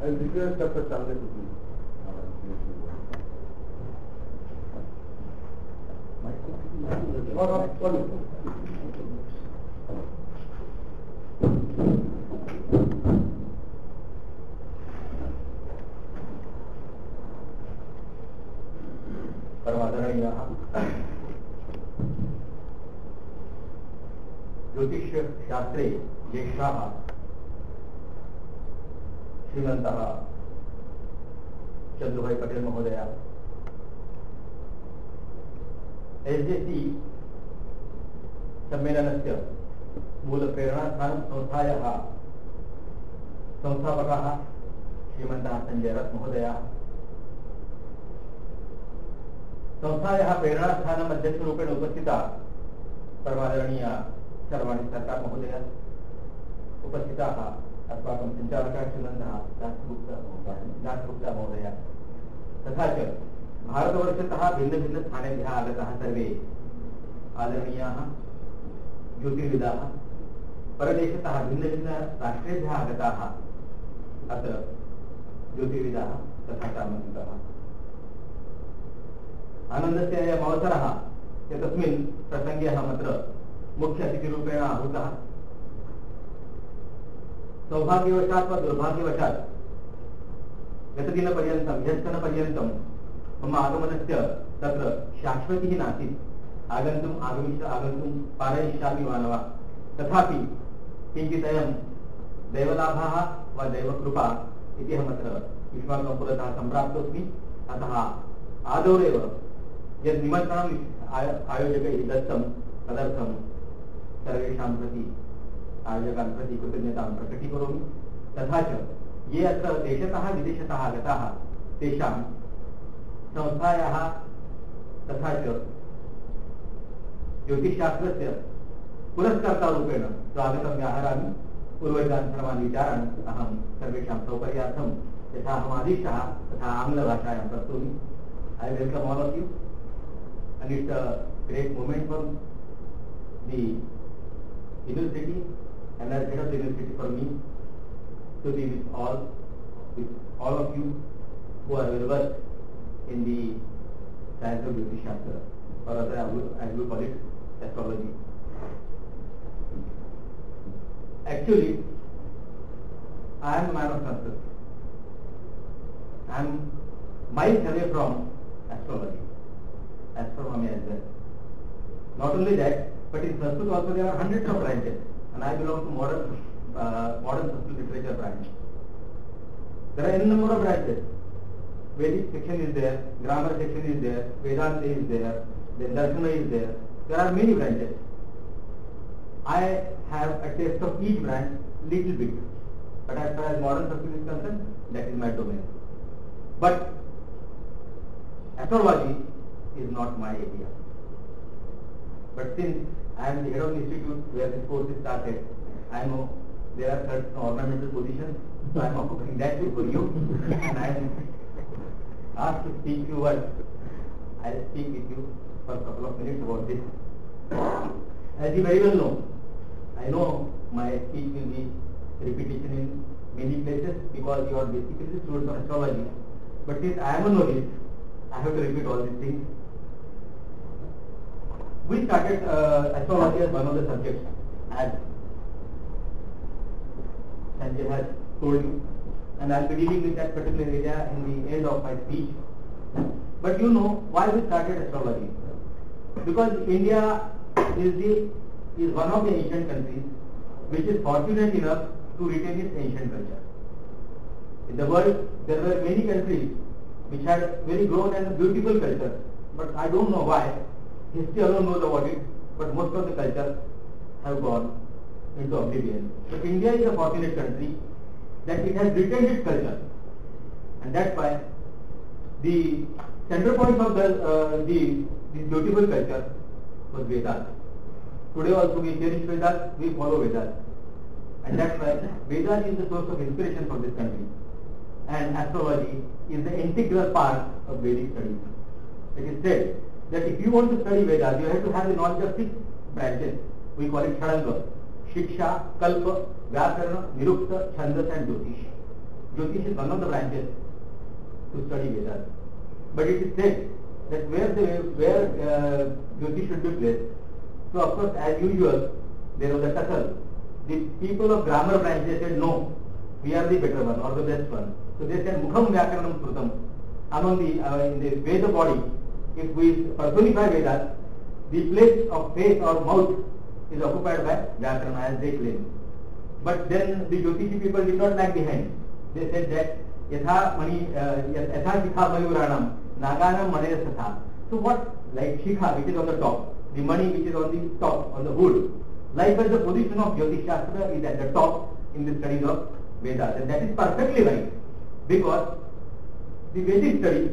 I'll request Dr. Chandra to please. परमादरणीयाः ज्योतिषशास्त्रे ज्येष्ठाः श्रीमन्तः चंद्रभाई पटेल महोदय, SJC सम्मेलनस्य मूलप्रेरणास्थानं संस्थायाः संस्थापकः श्रीमन्तः संजय रथ महोदय, संस्थायाः प्रेरणास्थानम् अध्यक्षरूपेण उपस्थिता परमादरणीय सर्वाणि सरकार महोदय, उपस्थिताः अस्माकं सञ्चालकः श्रीमन्तः दासगुप्ता महोदय, तथा च भारतवर्षतः भिन्नभिन्नस्थानेभ्यः आगताः सर्वे आदरणीयाः ज्योतिर्विदाः, परदेशतः भिन्नभिन्नराष्ट्रेभ्यः आगताः अत्र ज्योतिर्विदाः तथा च आमन्त्रिताः। आनन्दस्य अयम् अवसरः यस्मिन् प्रसङ्गे अहमत्र मुख्य अतिथिरूपेण आहूतः। सौभाग्यवशात् वा दुर्भाग्यवशात् गतदिनपर्यन्तं ह्यस्तनपर्यन्तं मम आगमनस्य तत्र शाश्वतिः नासीत्। आगन्तुं पारयिष्यामि वा न वा, तथापि किञ्चित् अयं दैवलाभः वा दैवकृपा इति अहमत्र युष्माकं पुरतः सम्प्राप्तोऽस्मि। अतः आदौ एव यद् निमन्त्रणम् आयोजकैः दत्तं तदर्थं सर्वेषां प्रति आयोजकान् प्रति कृतज्ञतां प्रकटीकरोमि। तथा च ये अत्र देशतः विदेशतः आगताः तेषां संस्थायाः तथा च ज्योतिषशास्त्रस्य पुरस्कर्तारूपेण स्वागतं व्याहरामि। पूर्वजान् सर्वान् विचारान् अहं सर्वेषां सौकर्यार्थं यथा अहम् आदिष्टः तथा आङ्ग्लभाषायां प्रस्तौमि। I welcome all of you, and it's a great moment for the university and as head of the university for me to be with all of you who are well versed in the science of Jyotish Shastra, or rather as we call it, astrology. Actually, I am a man of Sanskrit. I am miles away from astrology, astronomy as well. Not only that, but in Sanskrit also there are hundreds of branches, and I belong to modern Sanskrit literature branch. There are n number of branches. Vedic section is there, grammar section is there, Vedanta is there, then Darshana is there. There are many branches. I have a taste of each branch little bit, but as far as modern Sanskrit is concerned, that is my domain. But astrology is not my area. But since I am the head of the institute where this course is started, I know there are certain ornamental positions, so I am occupying that way for you, and I am asked to speak few words. I will speak with you for a couple of minutes about this. As you very well know, I know my speech will be repetition in many places because you are basically students of astrology. But since I am a novice, I have to repeat all these things. We started astrology as one of the subjects, as Sanjay has told you, and I will be dealing with that particular area in the end of my speech. But you know why we started astrology? Because India is one of the ancient countries which is fortunate enough to retain its ancient culture. In the world, there were many countries which had very grown and beautiful culture, but I don't know why. History alone knows about it, but most of the cultures have gone into oblivion. So India is a fortunate country that it has retained its culture, and that's why the center point of the beautiful culture was Vedas. Today also we cherish Vedas, we follow Vedas, and that's why Vedas is the source of inspiration for this country, and astrology is the integral part of Vedic studies. It is said that if you want to study Vedas, you have to have the knowledge of 6 branches. We call it Shadanga: Shiksha, Kalpa, Vyakarana, Nirukta, Chandas and Jyotish. Jyotish is one of the branches to study Vedas. But it is said that where Jyotish should be placed. So of course, as usual, there was a tussle. The people of grammar branch, they said no, we are the better one or the best one. So they said Mukham Vyakaranam Srutam. Among the in the Veda body, if we personify Vedas, the place of face or mouth is occupied by Vyakarana as they claim. But then the Jyotishi people did not lag behind. They said that Yatha Shikha Mayuranam Naganam Manaya Satha. So what, like Shikha which is on the top, the money which is on the top, on the hood, likewise the position of Jyotish Shastra is at the top in the studies of Vedas, and that is perfectly right, because the Vedic study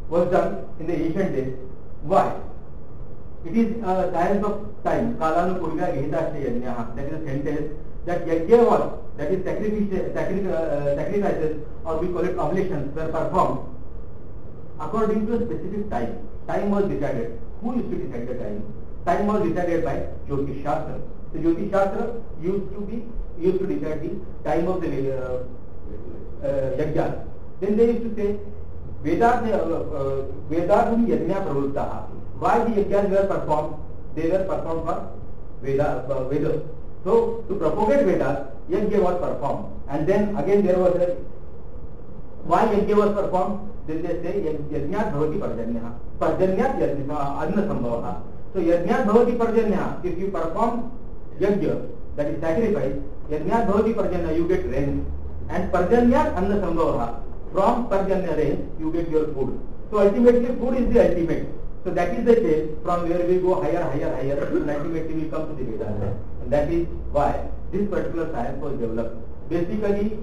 was done in the ancient days. Why? It is a science of time. Kalanu Purga Gehita Yajnaha. That is a sentence that yajna was, that is sacrifices, or we call it oblations, were performed according to a specific time. Time was decided. Who used to decide the time? Time was decided by Jyotish Shastra. So Jyotish Shastra used to decide the time of the yajna. Then they used to say Vedasum yajna pravruttaha. Why the yajnas were performed? They were performed for Vedas. So to propagate Vedas, yajna was performed. And then again there was a why yajna was performed? Then they say yajnat bhavati parjanya. Parjanyat yajna anna sambhavaha. So yajnat bhavati parjanya. If you perform yajna, that is sacrifice, yajnat bhavati parjanya, you get rain. And parjanyat anna sambhavaha. From parjanya rain, you get your food. So ultimately food is the ultimate. So that is the chain from where we go higher, and ultimately we come to the Vedas. And that is why this particular science was developed. Basically,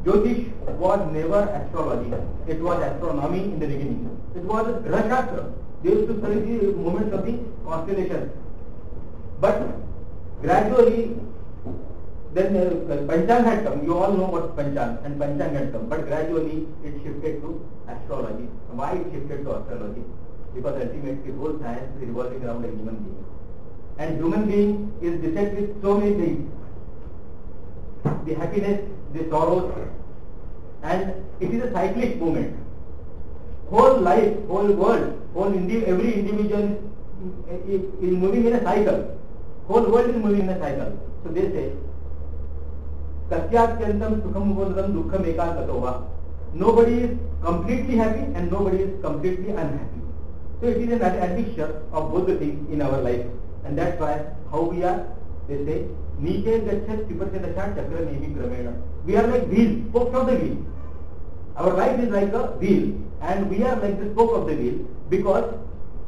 Jyotish was never astrology. It was astronomy in the beginning. It was a Graha Shastra. They used to study the movements of the constellations. But gradually, then Panchang had come. You all know what Panchang, and Panchang had come. But gradually it shifted to astrology. Why it shifted to astrology? Because ultimately whole science is revolving around a human being. And human being is beset with so many things. The happiness, the sorrows, and it is a cyclic movement. Whole life, whole world, every individual is moving in a cycle. Whole world is moving in a cycle. So they say, Kasyatyantam sukham bodham dukkham ekakatova. Nobody is completely happy and nobody is completely unhappy. So it is an admixture of both the things in our life. And that's why how we are, they say, Nike gachat tipasya chakra nevi kramena. We are like wheels, spokes of the wheel. Our life is like a wheel and we are like the spoke of the wheel, because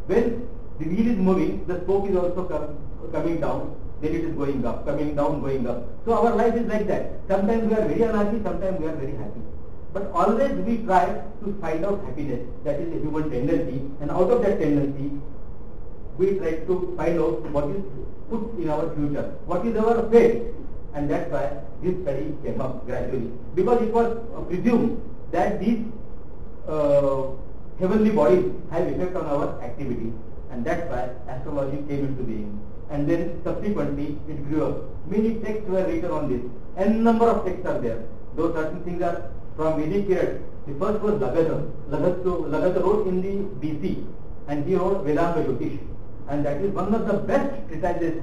when the wheel is moving, the spoke is also coming down, then it is going up, coming down, going up. So our life is like that. Sometimes we are very unhappy, sometimes we are very happy. But always we try to find out happiness. That is a human tendency, and out of that tendency, we try to find out what is put in our future, what is our fate. And that's why this study came up gradually, because it was presumed that these heavenly bodies have effect on our activity, and that's why astrology came into being. And then subsequently it grew up. Many texts were written on this. N number of texts are there. Those certain things are from Vedic period. The first was Lagatha. Lagatha wrote in the BC, and he wrote Vedanta Jyotish, and that is one of the best treatises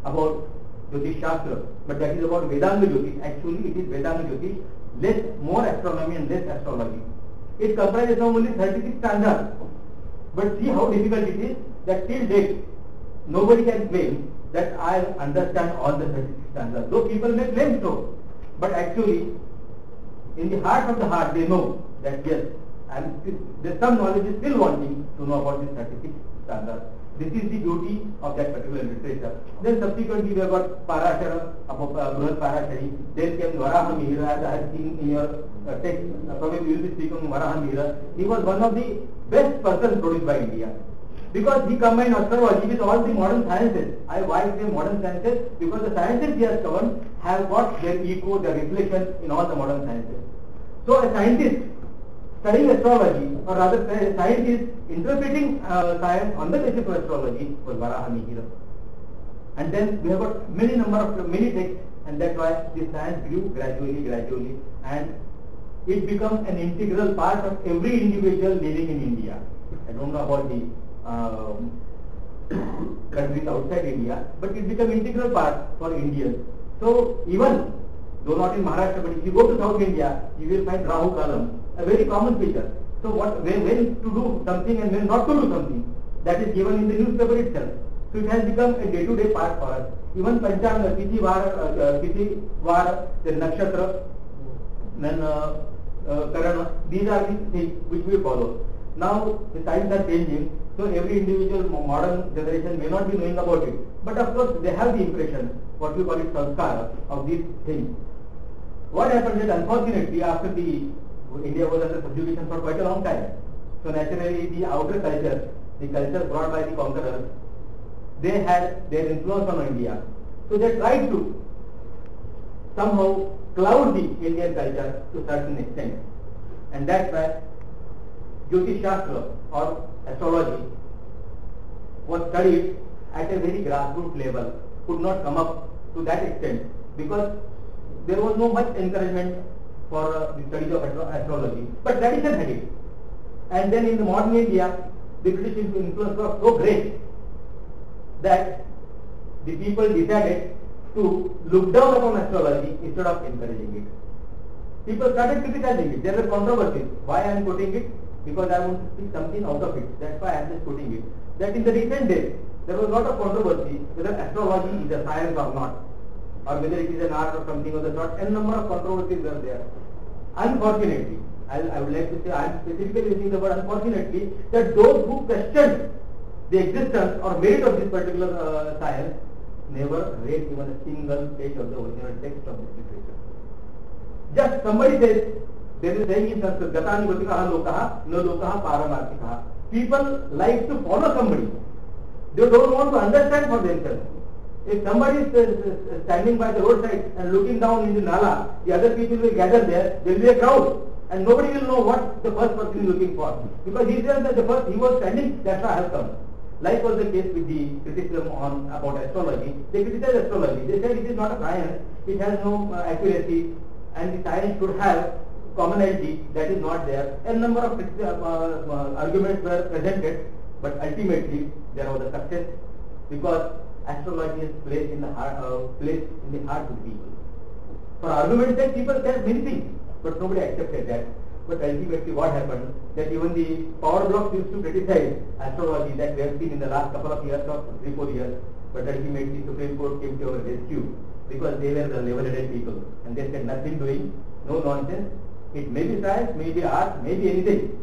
about Jyotish Shastra. But that is about Vedanta Jyotish. Actually, it is Vedanta Jyotish, more astronomy and less astrology. It comprises of only 36 stanzas. But see how difficult it is that till date, nobody can claim that I understand all the 36 stanzas. Though people may claim so, but actually, in the heart of the heart, they know that yes, and there's some knowledge is still wanting to know about these 36 stanzas. This is the beauty of that particular literature. Then subsequently we have got Parashara, Bruhat Parashari. Then came Varaha Mihira, as I have seen in your text. Probably you will be speaking of Varaha Mihira. He was one of the best persons produced by India, because he combined astrology with all the modern sciences. Why say modern sciences? Because the sciences he has covered have got their echo, their reflection in all the modern sciences. So a scientist studying astrology, or rather a scientist interpreting science on the basis of astrology, was Varaha Mihira. And then we have got many texts, and that's why this science grew gradually, and it becomes an integral part of every individual living in India. I don't know about the countries outside India, but it becomes integral part for Indians. So even though not in Maharashtra, but if you go to South India, you will find Rahu Kalam, a very common feature. So when to do something and when not to do something, that is given in the newspaper itself. So it has become a day-to-day part for us. Even Panchanga, Tithi Var, then Nakshatra, then Karana, these are the things which we follow. Now the times are changing, so every individual modern generation may not be knowing about it. But of course they have the impression, what we call it sanskara, of these things. What happened is, unfortunately, after India was under subjugation for quite a long time. So naturally the outer culture, the culture brought by the conquerors, they had their influence on India. So they tried to somehow cloud the Indian culture to a certain extent. And that's why Jyotish Shastra or astrology was studied at a very grassroots level, could not come up to that extent because there was no much encouragement for the study of astrology. But tradition had it. And then in the modern India, the British influence was so great that the people decided to look down upon astrology instead of encouraging it. People started criticizing it. There were controversies. Why I am quoting it? Because I want to speak something out of it. That's why I am just quoting it. That in the recent days, there was a lot of controversy whether astrology is a science or not, or whether it is an art or something of the sort. A number of controversies were there. Unfortunately, I would like to say, I am specifically using the word unfortunately, that those who questioned the existence or merit of this particular science never read even a single page of the original text of this literature. Just somebody says, there is a saying in Sanskrit, Gatani Gotikaha Lokaha, no Lokaha Paramartikaha. People like to follow somebody. They don't want to understand for themselves. If somebody is standing by the roadside and looking down in the Nala, the other people will gather there, there will be a crowd. And nobody will know what the first person is looking for. Because he says that the first he was standing, that's why I have come. Like was the case with the criticism about astrology. They criticized astrology. They said it is not a science, it has no accuracy, and the science should have commonality that is not there. A number of arguments were presented, but ultimately there was a success because astrology is placed in the heart of the people. For argument's sake, people said many things, but nobody accepted that. But ultimately what happened, that even the power blocks used to criticize astrology that we have seen in the last couple of years or 3-4 years, but ultimately Supreme Court came to our rescue because they were the level-headed people and they said nothing doing, no nonsense. It may be science, may be art, may be anything.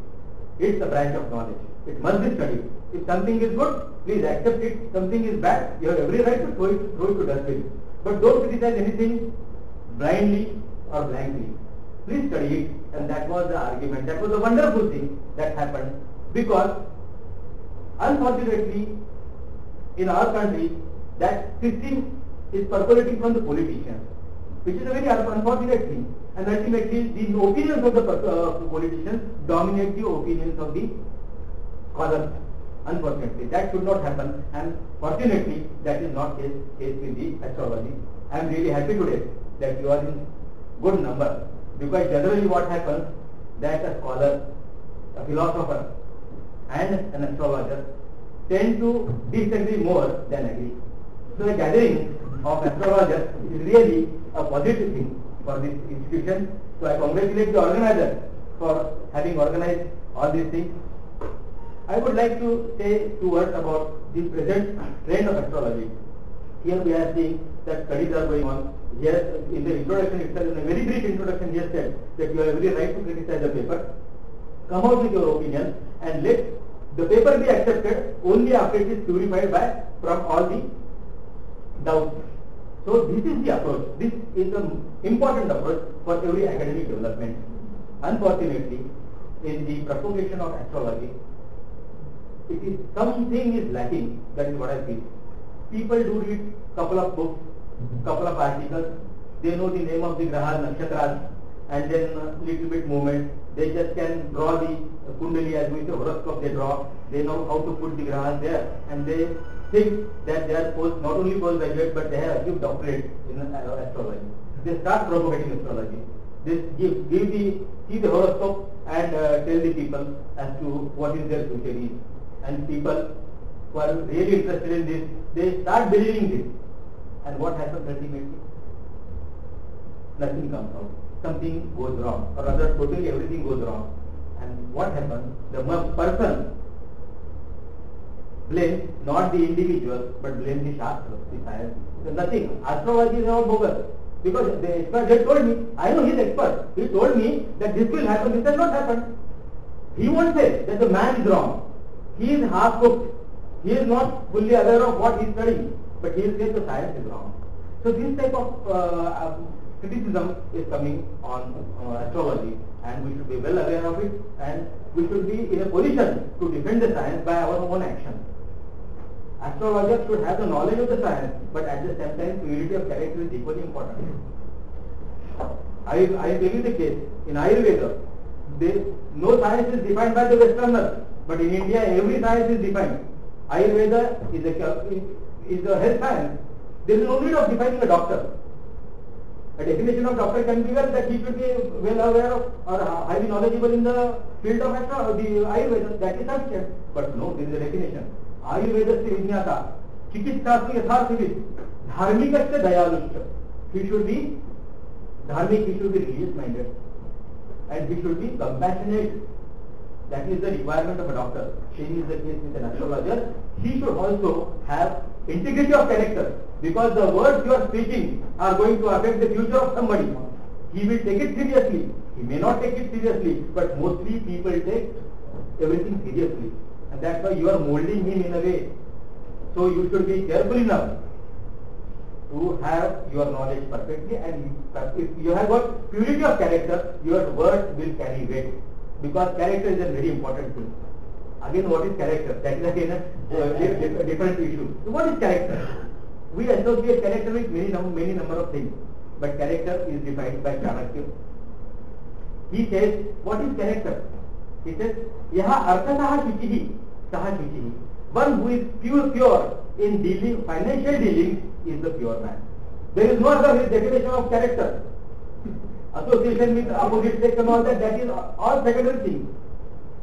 It's a branch of knowledge. It must be studied. If something is good, please accept it. Something is bad, you have every right to throw it to dustbin. But don't criticize anything blindly or blankly. Please study it. And that was the argument. That was a wonderful thing that happened because unfortunately in our country that system is percolating from the politicians, which is a very unfortunate thing. And ultimately the opinions of the politicians dominate the opinions of the scholars. Unfortunately, that should not happen, and fortunately that is not case with the astrology. I am really happy today that you are in good number, because generally what happens, that a scholar, a philosopher and an astrologer tend to disagree more than agree. So a gathering of astrologers is really a positive thing for this institution. So I congratulate the organizer for having organized all these things. I would like to say 2 words about the present trend of astrology. Here we are seeing that studies are going on. Here in the introduction itself, in a very brief introduction, he has said that you have every right to criticize the paper. Come out with your opinion and let the paper be accepted only after it is purified from all the doubts. So this is the approach. This is an important approach for every academic development. Unfortunately, in the propagation of astrology, something is lacking. That is what I feel. People do read couple of books, couple of articles. They know the name of the grahas, nakshatras, and then little bit movement. They just can draw the kundali, as we say, horoscope. They draw. They know how to put the grahas there, and they think that they are not only postgraduate but they have achieved doctorate in astrology. They start propagating astrology. This see the horoscope and tell the people as to what is their future is. And people who are really interested in this, they start believing this. And what happens ultimately? Nothing comes out. Something goes wrong, or rather totally everything goes wrong. And what happens? The person blames not the individual, but blames the Shastra, the science. So nothing. Astrology is all bogus. Because the expert, they told me, I know he is expert. He told me that this will happen, this has not happened. He won't say that the man is wrong. He is half-cooked. He is not fully aware of what he is studying. But he will say the science is wrong. So this type of criticism is coming on astrology, and we should be well aware of it, and we should be in a position to defend the science by our own action. Astrologers should have the knowledge of the science, but at the same time, purity of character is equally important. I tell you the case. In Ayurveda, no science is defined by the Westerners, but in India, every science is defined. Ayurveda is a health science. There is no need of defining a doctor. A definition of doctor can be that he should be well aware of or highly knowledgeable in the field of the Ayurveda. That is sufficient. But no, there is a definition. Ayurveda se vinyata, chikitsa se yatharthavid, dharmikasya dayalusya. He should be dharmic, he should be religious minded, and he should be compassionate. That is the requirement of a doctor. Same is the case with an astrologer. He should also have integrity of character, because the words you are speaking are going to affect the future of somebody. He will take it seriously. He may not take it seriously, but mostly people take everything seriously. And that's why you are molding him in a way. So you should be careful enough to have your knowledge perfectly, and if you have got purity of character, your words will carry weight. Because character is a very important thing. Again, what is character? That is again a different issue. So what is character? We associate character with many number of things, but character is defined by Chanakya. He says, what is character? He says, yaha arthataha shuchihi, saha shuchihi. One who is pure in dealing, financial dealings is the pure man. There is no other definition of character. Association with opposite sex and all that is all secondary things.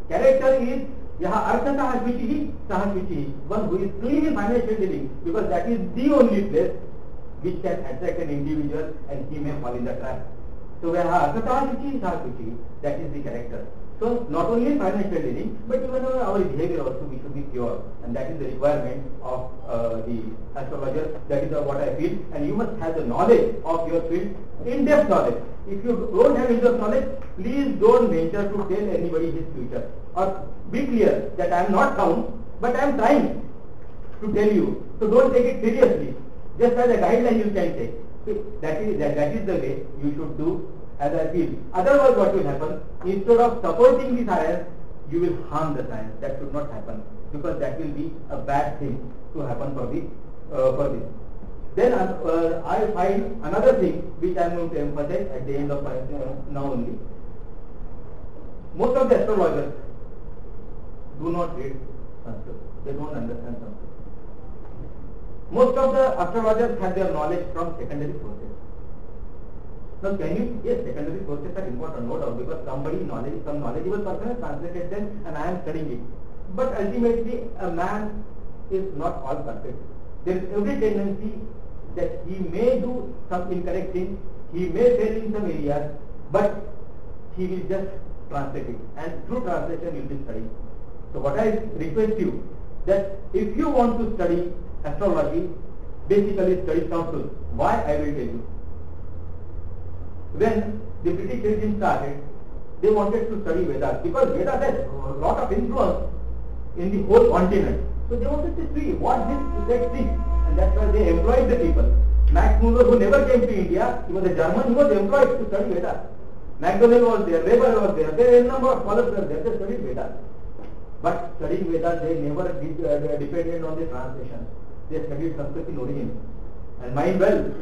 Character is yaha arthataha shuchihi, saha shuchihi. One who is clean in financial dealings, because that is the only place which can attract an individual and he may fall in the trap. So yaha arthataha shuchihi, saha shuchihi. That is the character. So not only financial dealing, but even our behavior also we should be pure, and that is the requirement of the astrologer. That is what I feel, and you must have the knowledge of your field, in-depth knowledge. If you don't have in-depth knowledge, please don't venture to tell anybody his future, or be clear that I am not sound, but I am trying to tell you. So don't take it seriously. Just as a guideline you can take. So that is the way you should do, as I feel. Otherwise what will happen, instead of supporting the science, you will harm the science. That should not happen, because that will be a bad thing to happen for this. Then I find another thing which I am going to emphasize at the end of my now only. Most of the astrologers do not read Sanskrit. They don't understand Sanskrit. Most of the astrologers have their knowledge from secondary sources. Now yes, secondary sources are important, no doubt, because some knowledgeable person has translated them and I am studying it. But ultimately a man is not all perfect. There is every tendency that he may do some incorrect things, he may fail in some areas, but he will just translate it, and through translation you will study. So what I request you, that if you want to study astrology, basically study Sanskrit. Why? I will tell you. When the British regime started, they wanted to study Vedas, because Vedas has a lot of influence in the whole continent. So they wanted to see what this text is, and that's why they employed the people. Max Muller, who never came to India, he was a German, he was employed to study Vedas. MacDonald was there, Weber was there, there were a number of scholars were there, they studied Vedas. But studying Vedas, they never depended on the translation. They studied Sanskrit in origin. And mind well,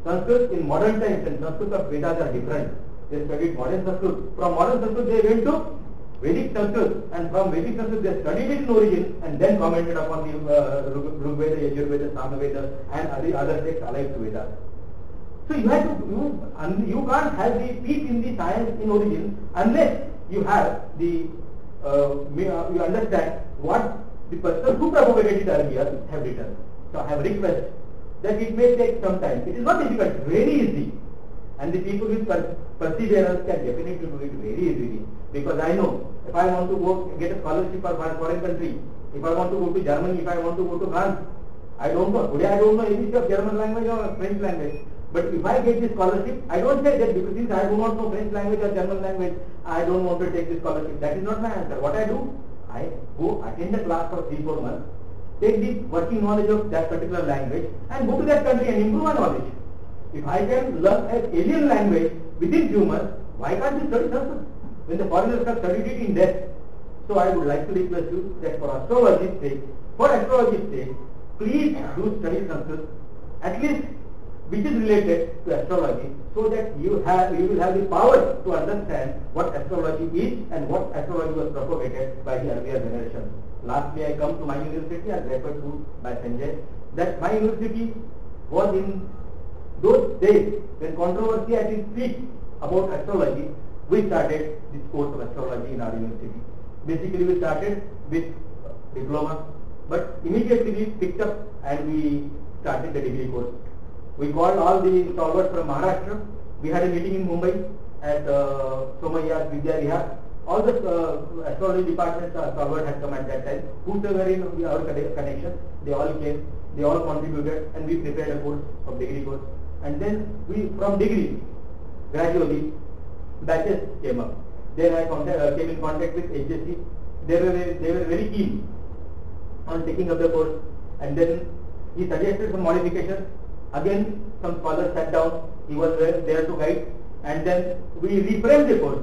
Sanskrit in modern times and Sanskrit of Vedas are different. They studied modern Sanskrit. From modern Sanskrit they went to Vedic Sanskrit, and from Vedic Sanskrit they studied it in origin and then commented upon the Rig Veda, Yajur Veda, Samaveda and other texts alike to Vedas. So you have to, you can't have the peace in the science in origin unless you have the, you understand what the person who propagated it earlier have written. So I have request that it may take some time. It is not difficult, very easy. And the people with perseverance can definitely do it very easily. Because I know, if I want to go get a scholarship for a foreign country, if I want to go to Germany, if I want to go to France, I don't know. Today I don't know anything of German language or French language. But if I get this scholarship, I don't say that because since I do not know French language or German language, I don't want to take this scholarship. That is not my answer. What I do, I go attend a class for 3-4 months, take the working knowledge of that particular language and go to that country and improve my knowledge. If I can learn an alien language within few months, why can't you study Sanskrit? When the foreigners have studied it in depth. So I would like to request you that for astrology's sake, please do study Sanskrit, at least which is related to astrology, so that you will have the power to understand what astrology is and what astrology was propagated by the earlier generations. Lastly, I come to my university, as referred to by Sanjay, that my university was in those days when controversy at its peak about astrology. We started this course of astrology in our university. Basically, we started with diploma, but immediately we picked up and we started the degree course. We called all the stalwarts from Maharashtra. We had a meeting in Mumbai at Somayya Vidya Vihar. All the astrology departments stalwarts had come at that time. Whosoever in our connection, they all came, they all contributed, and we prepared a course of degree course. And then we, from degree, gradually, batches came up. Then I came in contact with HSC. They were very keen on taking up the course, and then he suggested some modifications. Again, some scholars sat down. He was there to guide, and then we reframed the course,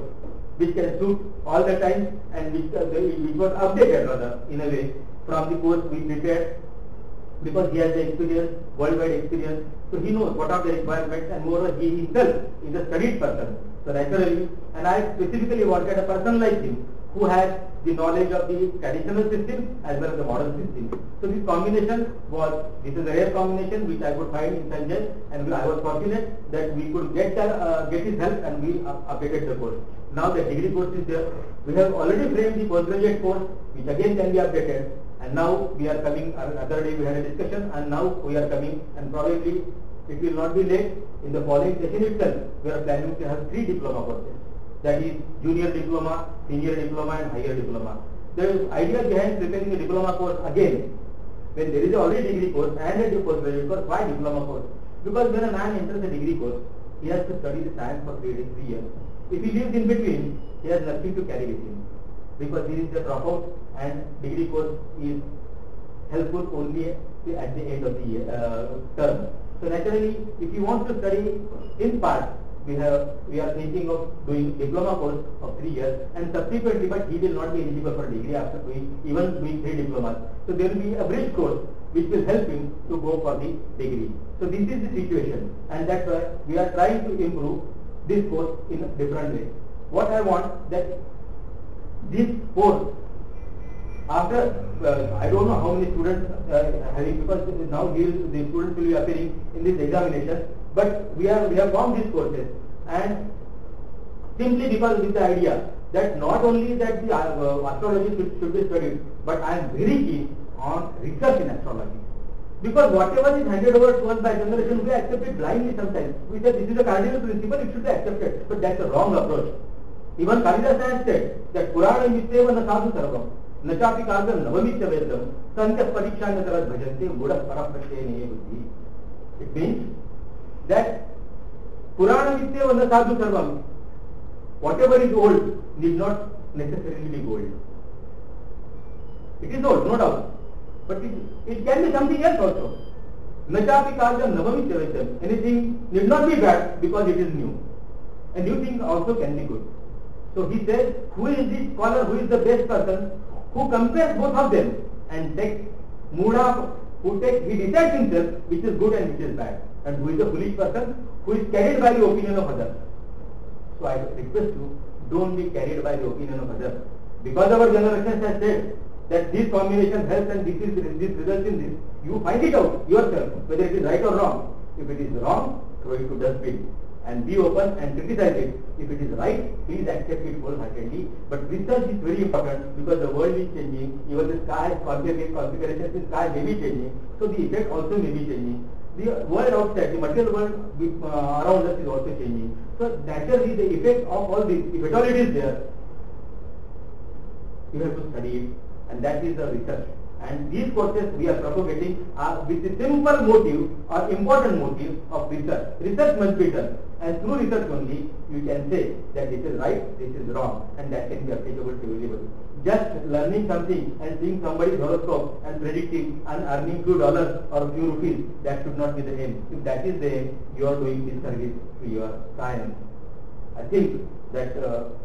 which can suit all the times and which was updated rather in a way from the course we prepared, because he has the experience, worldwide experience, so he knows what are the requirements, and moreover he himself is a studied person. So naturally, and I specifically wanted a person like him who has the knowledge of the traditional system as well as the modern system. So this combination this is a rare combination which I could find in Sanjay, and I was fortunate that we could get his help, and we updated the course. Now the degree course is there. We have already framed the postgraduate course, which again can be updated, and now we are coming, other day we had a discussion, and now we are coming, and probably it will not be late. In the following session itself, we are planning to have 3 diploma courses. That is junior diploma, senior diploma and higher diploma. The idea behind preparing a diploma course again, when there is already degree course and a postgraduate course, why diploma course? Because when a man enters a degree course, he has to study the science for 3 years. If he lives in between, he has nothing to carry with him, because he is the dropout, and degree course is helpful only at the end of the term. So naturally, if you want to study in part, we are thinking of doing diploma course of 3 years, and subsequently, but he will not be eligible for degree after even doing 3 diplomas. So there will be a bridge course which will help him to go for the degree. So this is the situation, and that's why we are trying to improve this course in a different way. What I want that this course, after I don't know how many students having, because now the students will be appearing in this examination, but we have formed these courses, and simply because with the idea that not only that the astrology should be studied, but I am very keen on research in astrology. Because whatever is handed over to us by generation, we accept it blindly sometimes. We say this is a cardinal principle, it should be accepted, but that's a wrong approach. Even Kalidas has said that Purana Mityeva na sadhu sarvam, nachapi kargam navamitya vedam, sankhya pariksha natarat bhajante, mudah paraprashe buddhi. It means that Purana Mityeva na sadhu sarvam, whatever is old need not necessarily be gold. It is old, no doubt. But it can be something else also. Nachapi kargam navamitya vedam. Anything need not be bad because it is new. A new thing also can be good. So he says, who is the scholar, who is the best person, who compares both of them and takes Muda, he decides himself which is good and which is bad, and who is the foolish person, who is carried by the opinion of others. So I request you, don't be carried by the opinion of others. Because our generation has said that this combination helps and this results in this, you find it out yourself, whether it is right or wrong. If it is wrong, throw it to dustbin. And be open and criticize it. If it is right, please accept it wholeheartedly. But research is very important because the world is changing. Even the sky configurations in sky may be changing. So the effect also may be changing. The world outside, the material world around us is also changing. So naturally the effect of all this, if at all it is there, you have to study it, and that is the research. And these courses we are propagating are with the simple motive or important motive of research. Research must be done, and through research only you can say that this is right, this is wrong, and that can be applicable to everybody. Just learning something and seeing somebody's horoscope and predicting and earning few dollars or few rupees, that should not be the aim. If that is the aim, you are doing disservice to your science. I think that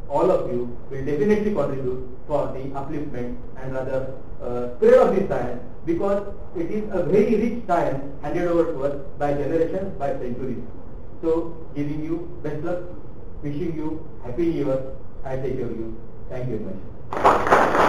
all of you will definitely contribute for the upliftment and rather spread of this science, because it is a very rich science handed over to us by generations, by centuries. So, giving you best luck, wishing you happy new year, I take care of you. Thank you very much.